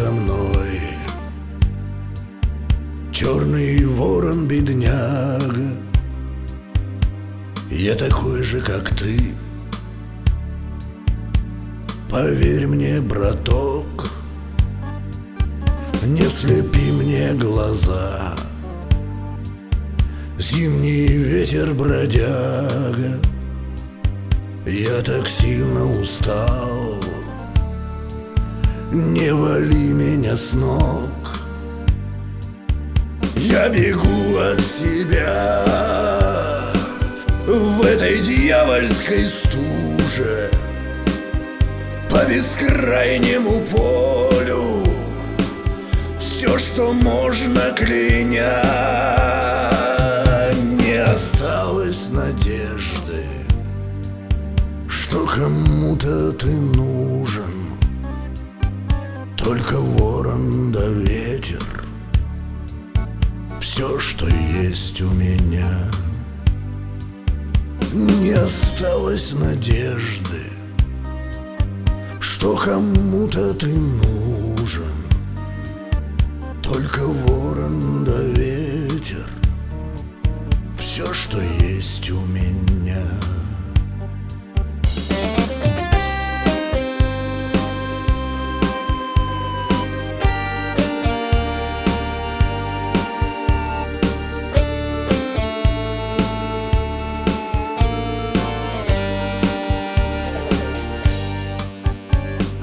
надо мной. Черный ворон, бедняга, я такой же, как ты. Поверь мне, браток, не слепи мне глаза. Зимний ветер, бродяга, я так сильно устал. Не вали меня с ног, я бегу от себя в этой дьявольской стуже по бескрайнему полю. Все, что можно, кляня, не осталось надежды, что кому-то ты нужен. Только ворон да ветер, все, что есть у меня. Не осталось надежды, что кому-то ты нужен. Только ворон да ветер, все, что есть у меня.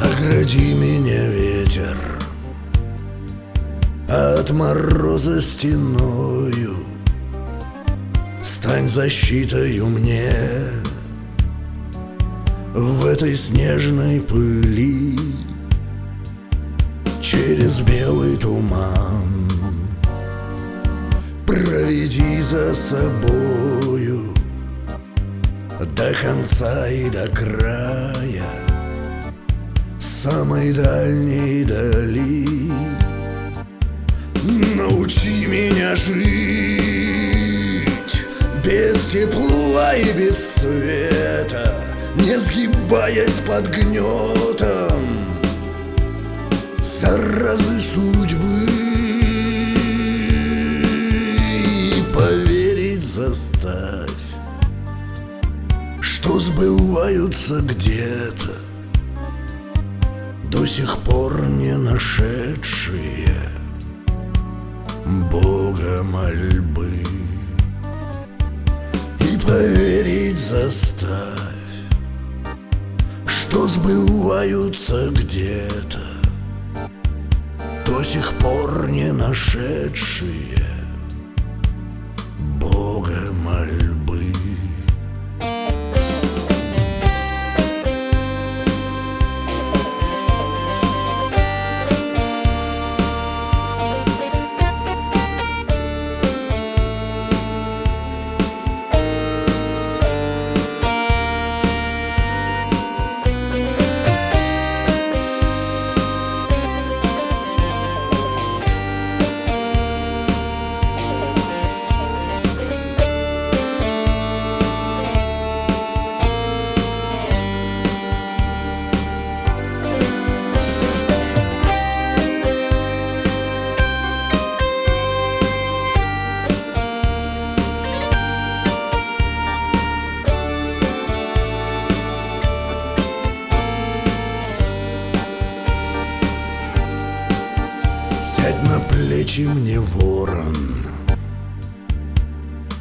Огради меня, ветер, от мороза стеною, стань защитою мне в этой снежной пыли. Через белый туман проведи за собою до конца и до края самой дальней дали. Научи меня жить без тепла и без света, не сгибаясь под гнетом заразы судьбы. И поверить заставь, что сбываются где-то до сих пор не нашедшие Бога мольбы. И поверить заставь, что сбываются где-то до сих пор не нашедшие Бога мольбы. Сядь на плечи мне, ворон,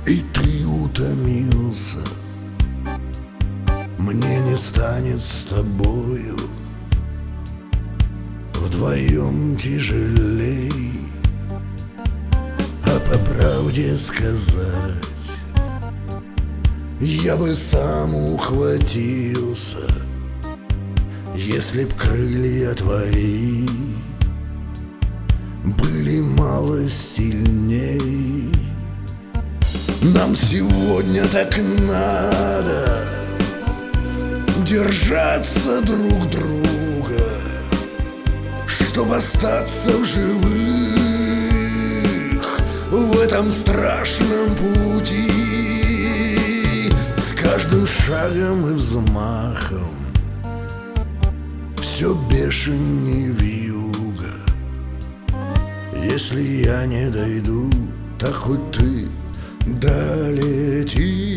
и ты утомился. Мне не станет с тобою вдвоем тяжелей. А по правде сказать, я бы сам ухватился, если б крылья твои были мало сильней. Нам сегодня так надо держаться друг друга, чтобы остаться в живых в этом страшном пути. С каждым шагом и взмахом все бешенней вьюга. Если я не дойду, так хоть ты долети.